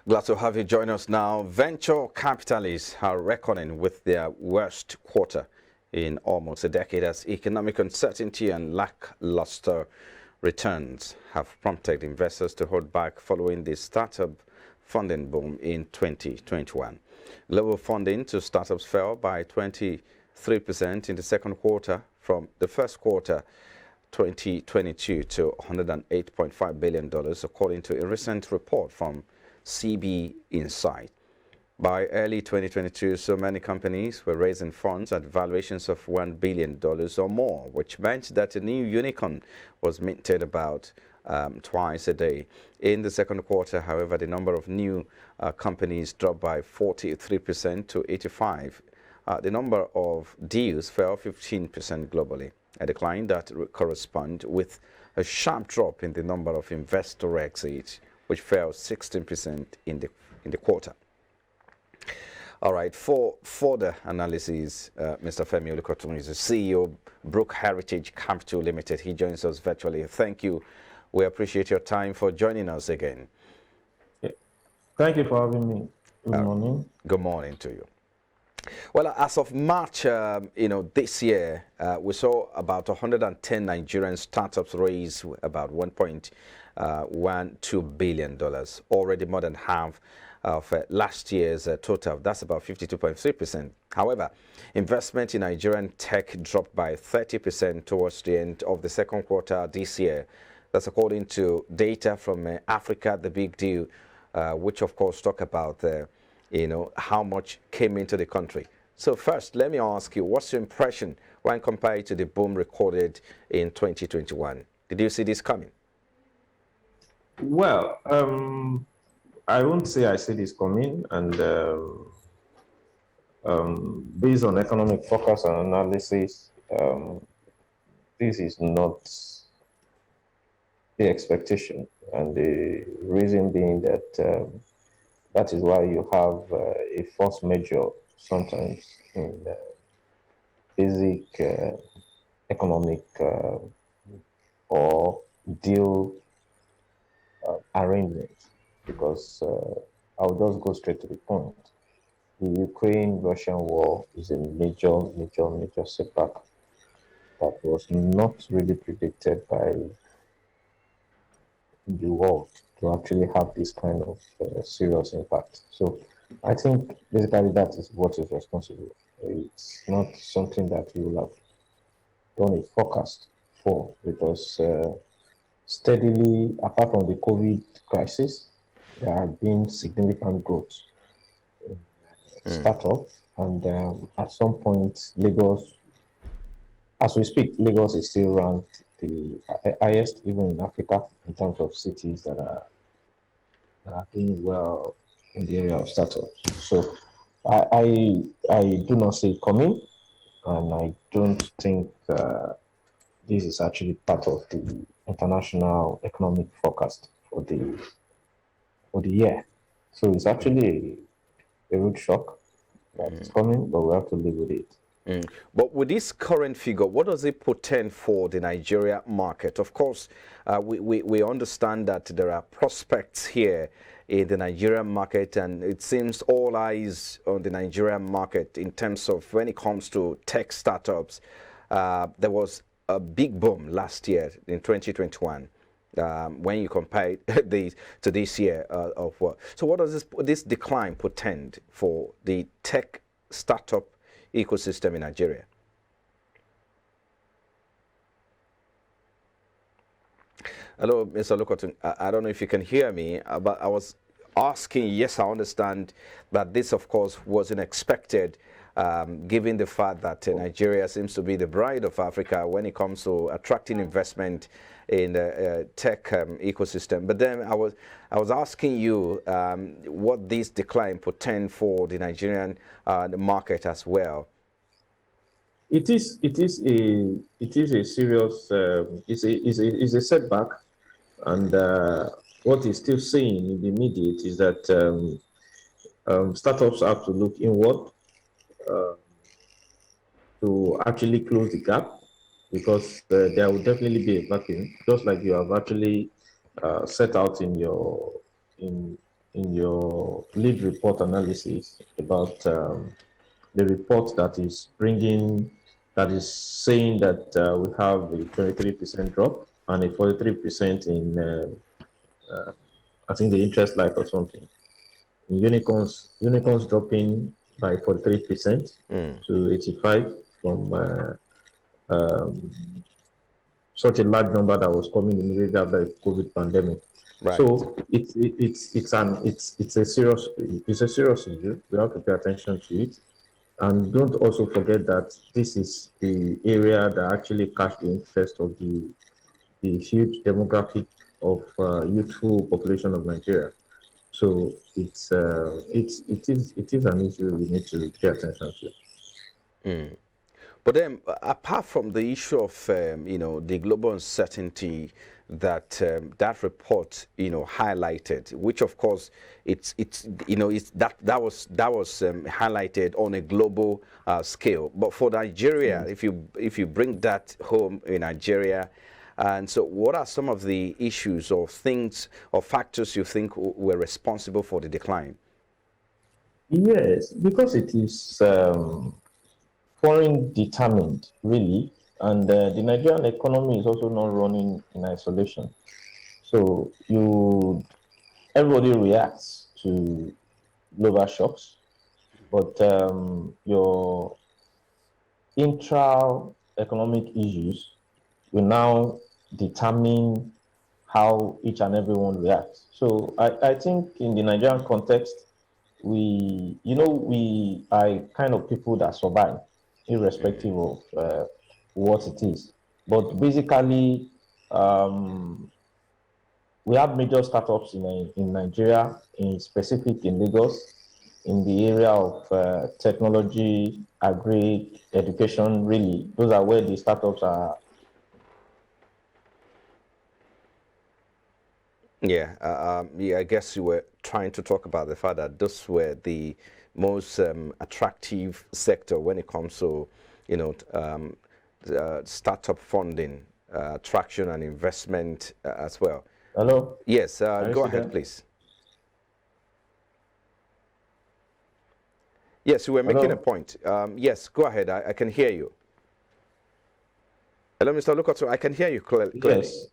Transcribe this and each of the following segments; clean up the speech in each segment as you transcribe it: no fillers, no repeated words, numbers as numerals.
Glad to have you join us now. Venture capitalists are reckoning with their worst quarter in almost a decade as economic uncertainty and lackluster returns have prompted investors to hold back following the startup funding boom in 2021. Global funding to startups fell by 23% in the second quarter from the first quarter 2022 to $108.5 billion, according to a recent report from CB Insight. By early 2022, so many companies were raising funds at valuations of $1 billion or more, which meant that a new unicorn was minted about twice a day. In the second quarter, however, the number of new companies dropped by 43% to 85. The number of deals fell 15% globally, a decline that corresponds with a sharp drop in the number of investor exits, which fell 16% in the quarter. All right, for further analysis, Mr. Femi Olukotun is the CEO, Brook Heritage Capital Limited. He joins us virtually. Thank you. We appreciate your time for joining us again. Thank you for having me. Good morning. Good morning to you. Well, as of March, this year, we saw about 110 Nigerian startups raise about $1.12 billion, already more than half of last year's total. That's about 52.3%. However, investment in Nigerian tech dropped by 30% towards the end of the second quarter this year. That's according to data from Africa, the Big Deal, which of course talk about how much came into the country. So first, let me ask you, what's your impression when compared to the boom recorded in 2021? Did you see this coming? Well, I won't say I see this coming, and based on economic focus and analysis, this is not the expectation, and the reason being that that is why you have a force majeure sometimes in basic economic or deal arrangements, because I'll just go straight to the point. The Ukraine-Russian war is a major setback that was not really predicted by the world to actually have this kind of serious impact. So I think basically that is what is responsible. It's not something that we will have done a forecast for, because steadily, apart from the COVID crisis, there have been significant growth in startup, and at some point, Lagos, as we speak, Lagos is still ranked the highest even in Africa in terms of cities that are doing well in the area of startups. So I do not see it coming, and I don't think this is actually part of the international economic forecast for the year. So it's actually a rude shock that it's coming, but we have to live with it. But with this current figure, what does it portend for the Nigeria market? Of course, we understand that there are prospects here in the Nigerian market, and it seems all eyes on the Nigerian market in terms of when it comes to tech startups. There was a big boom last year in 2021 when you compare this to this year of what. So what does this decline portend for the tech startup ecosystem in Nigeria? Hello, Mr. Olukotun. I don't know if you can hear me, but I was asking, yes, I understand that this, of course, wasn't expected, given the fact that Nigeria seems to be the bride of Africa when it comes to attracting investment in the tech ecosystem. But then I was asking you what this decline portend for the Nigerian market as well. It is a serious it's a setback, and what is still saying in the immediate is that startups have to look inward to actually close the gap, because there will definitely be a vacuum, just like you have actually set out in in your lead report analysis about the report that is saying that we have a 23% drop and a 43% in, I think, the interest life or something. Unicorns dropping by 43% to 85 from such a large number that was coming immediately after the COVID pandemic. Right. So it's a serious issue. We have to pay attention to it, and don't also forget that this is the area that actually catch the interest of the huge demographic of youthful population of Nigeria. So it is an issue we need to pay attention to. But then, apart from the issue of the global uncertainty that that report highlighted, which of course it's that was highlighted on a global scale. But for Nigeria, if you bring that home in Nigeria, and so what are some of the issues or things or factors you think were responsible for the decline? Yes, because it is foreign determined, really, and the Nigerian economy is also not running in isolation. So everybody reacts to global shocks, but your intra-economic issues will now determine how each and everyone reacts. So I think in the Nigerian context, we are kind of people that survive, irrespective of what it is. But basically, we have major startups in Nigeria, in specific in Lagos, in the area of technology, agri, education, really. Those are where the startups are. Yeah, I guess you were trying to talk about the fact that those were the most attractive sector when it comes to, startup funding, traction and investment as well. Hello? Yes, go ahead, please. Yes, you were making a point. Yes, go ahead. I can hear you. Hello, Mr. Lukoto. I can hear you clearly. Yes.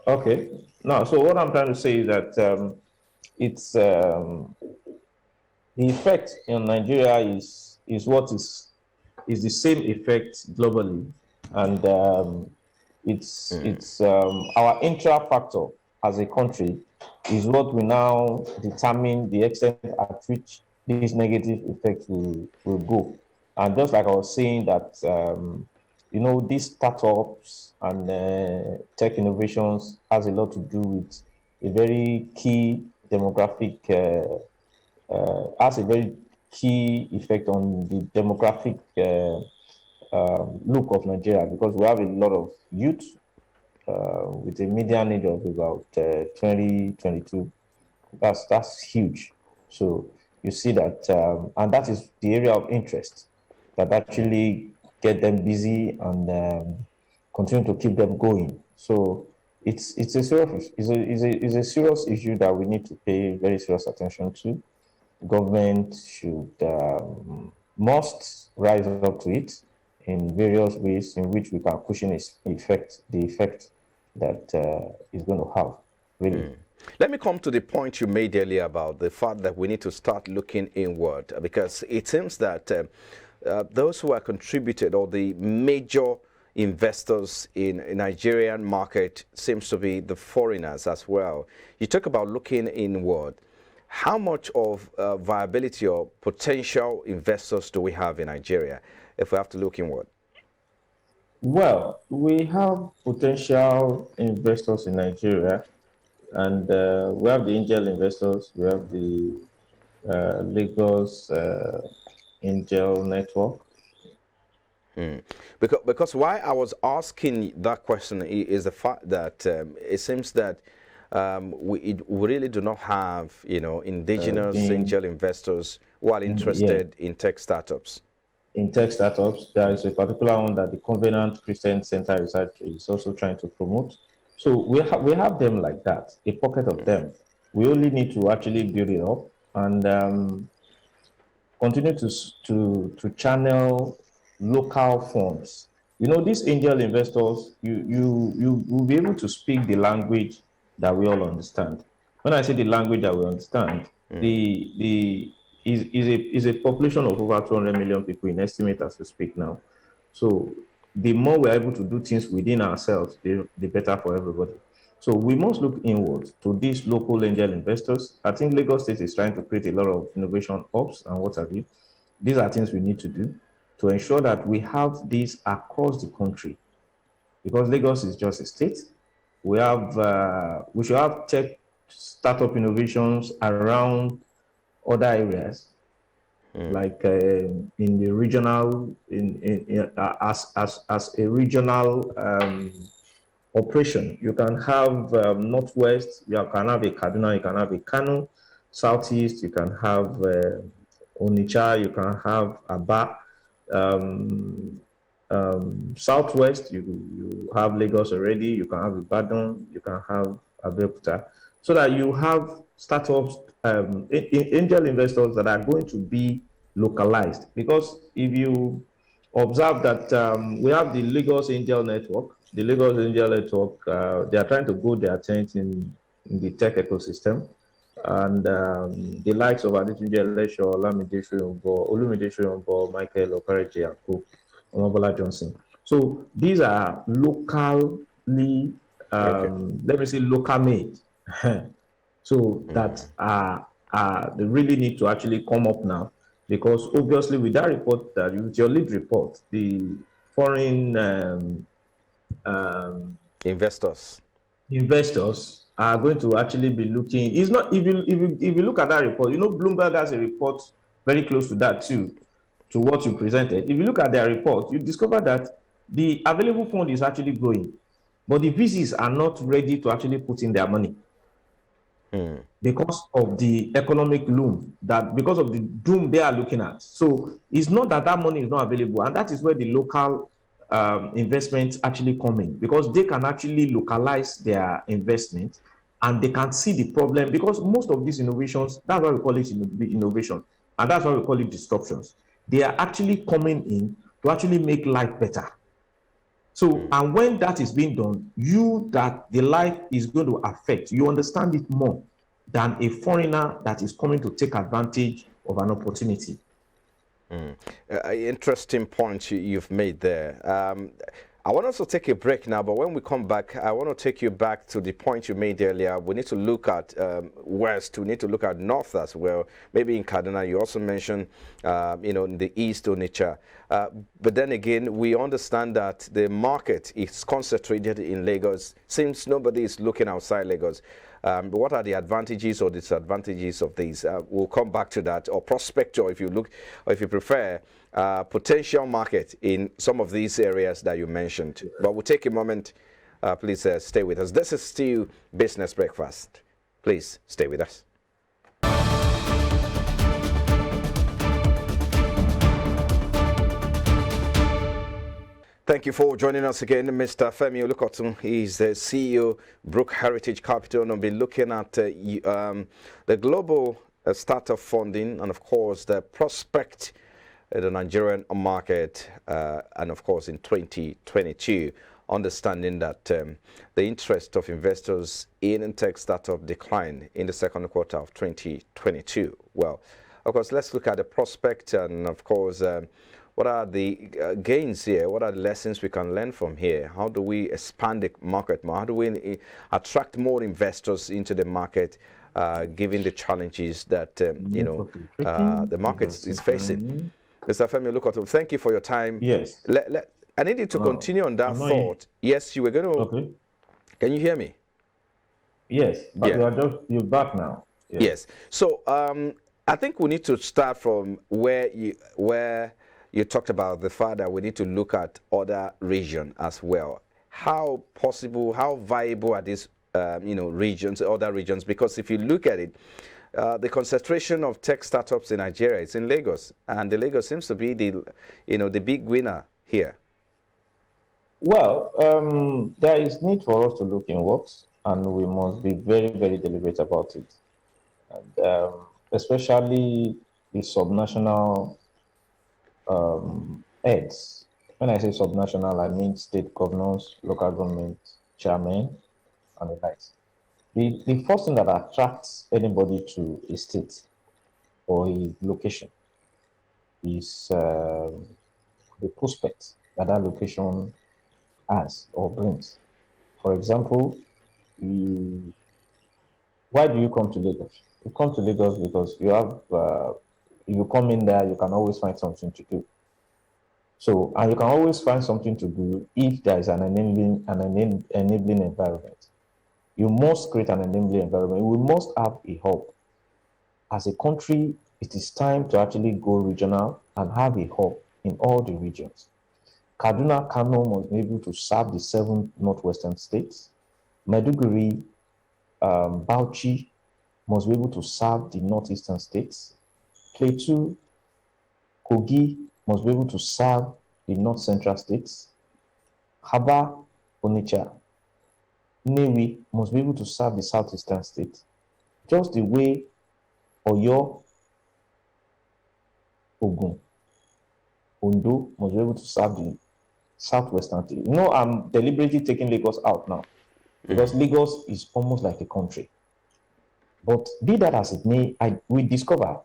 Okay. No, so what I'm trying to say is that it's the effect in Nigeria is the same effect globally, and it's our intra factor as a country is what will now determine the extent at which these negative effects will go. And just like I was saying that these startups and tech innovations has a lot to do with a very key demographic, has a very key effect on the demographic look of Nigeria, because we have a lot of youth with a median age of about 20, 22. That's huge. So you see that, and that is the area of interest that actually get them busy and continue to keep them going. So it's a serious issue that we need to pay very serious attention to. Government should must rise up to it in various ways in which we can cushion the effect that is going to have, really. Let me come to the point you made earlier about the fact that we need to start looking inward, because it seems that those who are contributed, or the major investors in Nigerian market, seems to be the foreigners as well. You talk about looking inward. How much of viability or potential investors do we have in Nigeria if we have to look inward? Well, we have potential investors in Nigeria, and we have the angel investors. We have the Lagos Angel Network. Because why I was asking that question is the fact that it seems that we really do not have, indigenous angel investors who are interested in tech startups. In tech startups, there is a particular one that the Covenant Christian Center Research is also trying to promote. So we have them like that, a pocket of them. We only need to actually build it up and continue to channel local funds. You know, these angel investors, you will be able to speak the language that we all understand. When I say the language that we understand, the is a population of over 200 million people in estimate as we speak now. So the more we're able to do things within ourselves, the better for everybody. So we must look inward to these local angel investors. I think Lagos State is trying to create a lot of innovation hubs and what have you. These are things we need to do to ensure that we have these across the country. Because Lagos is just a state, we should have tech startup innovations around other areas, like in the regional, as a regional operation. You can have Northwest, you can have a Kaduna, you can have a Kano, Southeast, you can have Onitsha, you can have Aba, Southwest, you have Lagos already, you can have Ibadan, you can have Abeokuta, so that you have startups, angel investors that are going to be localized. Because if you observe that we have the Lagos Angel Network, the Lagos Angel Network, they are trying to grow their tent in the tech ecosystem. And the likes of Adetunji Elesho, Olamide Soyombo, Olumide Soyombo, Michael Okareji, and Co. Omobola Johnson. So these are locally, let me say, local made. So that they really need to actually come up now, because obviously with that report, that with your lead report, the foreign investors are going to actually be looking. It's not, if you look at that report, you know, Bloomberg has a report very close to that too, to what you presented. If you look at their report, you discover that the available fund is actually growing, but the VCs are not ready to actually put in their money because of the economic loom, that because of the doom they are looking at. So it's not that that money is not available, and that is where the local investments actually come in, because they can actually localize their investment and they can see the problem. Because most of these innovations, that's why we call it innovation, and that's why we call it disruptions. They are actually coming in to actually make life better. So, and when that is being done, that the life is going to affect, you understand it more than a foreigner that is coming to take advantage of an opportunity. Interesting point you've made there. I want us to take a break now, but when we come back, I want to take you back to the point you made earlier. We need to look at west, we need to look at north as well. Maybe in Kaduna, you also mentioned, in the east, Onitsha. But then again, we understand that the market is concentrated in Lagos. Since nobody is looking outside Lagos, what are the advantages or disadvantages of these? We'll come back to that, or prospect, or if you look, or if you prefer, potential market in some of these areas that you mentioned. But we'll take a moment. Please stay with us. This is still Business Breakfast. Please stay with us. Thank you for joining us again, Mr. Femi Olukotun. He's the CEO, Brook Heritage Capital, and we'll be looking at the global startup funding and, of course, the prospect in the Nigerian market, and, of course, in 2022, understanding that the interest of investors in tech startup declined in the second quarter of 2022. Well, of course, let's look at the prospect and, of course, what are the gains here? What are the lessons we can learn from here? How do we expand the market more? How do we attract more investors into the market, given the challenges that the market is facing? Mr. Femi Olukotun, thank you for your time. Yes. I need you to continue on that thought. Yes, you were going to. Okay. Can you hear me? Yes, but you're back now. Yes. So I think we need to start from where you talked about the fact that we need to look at other regions as well. How possible, how viable are these, regions, other regions? Because if you look at it, the concentration of tech startups in Nigeria is in Lagos, and the Lagos seems to be the big winner here. Well, there is need for us to look inwards, and we must be very, very deliberate about it. and especially the subnational heads. When I say subnational, I mean state governors, local government chairmen, and the likes. The first thing that attracts anybody to a state or a location is the prospect that that location has or brings. For example, you, why do you come to Lagos? You come to Lagos because you have, if you come in there, you can always find something to do. So, and you can always find something to do if there is an enabling environment. You must create an enabling environment. We must have a hub. As a country, it is time to actually go regional and have a hub in all the regions. Kaduna, Kano must be able to serve the 7 northwestern states. Maiduguri, Bauchi must be able to serve the northeastern states. Plateau, Kogi must be able to serve the north central states. Haba, Onitsha, Nnewi must be able to serve the southeastern states. Just the way Oyo, Ogun, Ondo must be able to serve the southwestern states. You know, I'm deliberately taking Lagos out now because Lagos is almost like a country. But be that as it may, we discover,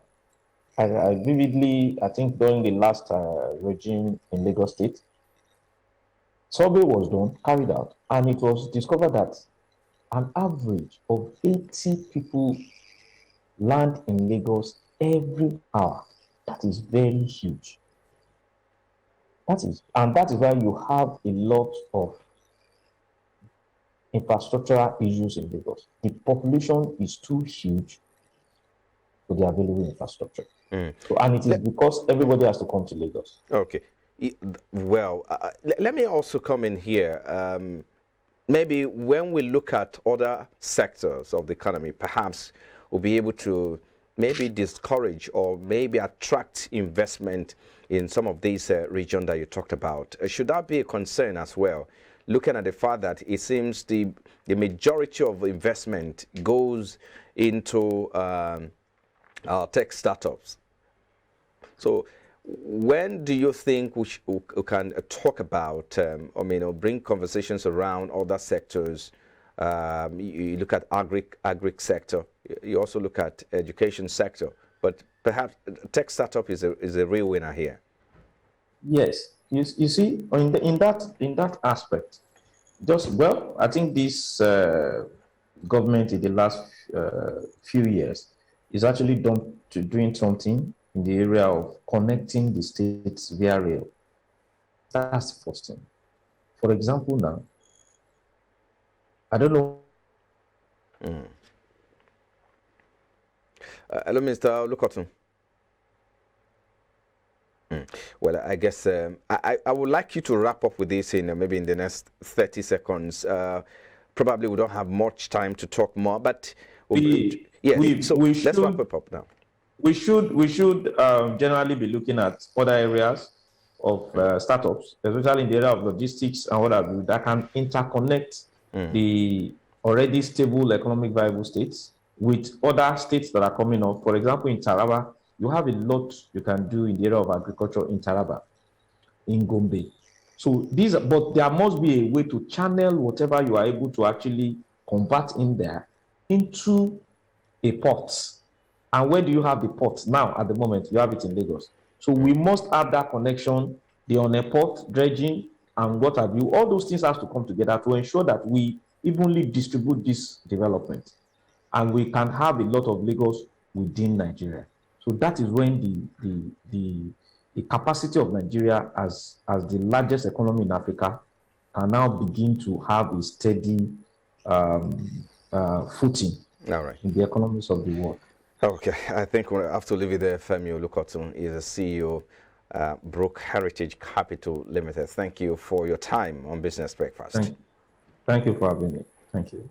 I vividly, I think during the last regime in Lagos State, survey was done, carried out, and it was discovered that an average of 80 people land in Lagos every hour. That is very huge. That is why you have a lot of infrastructural issues in Lagos. The population is too huge for the available infrastructure. So, and it is because everybody has to come to Lagos. Okay. Well, let me also come in here. Maybe when we look at other sectors of the economy, perhaps we'll be able to maybe discourage or maybe attract investment in some of these regions that you talked about. Should that be a concern as well? Looking at the fact that it seems the majority of investment goes into tech startups. So when do you think we can talk about, bring conversations around other sectors? You look at agri sector, you also look at education sector, but perhaps tech startup is a real winner here. Yes, you see, in that aspect, I think this government in the last few years is actually doing something in the area of connecting the states via rail. That's the first thing. For example, now, I don't know. Hello, Mr. Lukotun. Well, I guess I would like you to wrap up with this in maybe in the next 30 seconds. Probably we don't have much time to talk more, but let's wrap it up now. We should generally be looking at other areas of startups, especially in the area of logistics and what have you, that can interconnect the already stable economic viable states with other states that are coming up. For example, in Taraba, you have a lot you can do in the area of agriculture in Taraba, in Gombe. So but there must be a way to channel whatever you are able to actually convert in there into a port. And where do you have the port? Now, at the moment, you have it in Lagos. So we must have that connection, the on a port, dredging, and what have you. All those things have to come together to ensure that we evenly distribute this development. And we can have a lot of Lagos within Nigeria. So that is when the capacity of Nigeria as the largest economy in Africa can now begin to have a steady footing in the economies of the world. Okay, I think we'll have to leave it there. Femi Olukotun is the CEO, Brook Heritage Capital Limited. Thank you for your time on Business Breakfast. Thank you for having me. Thank you.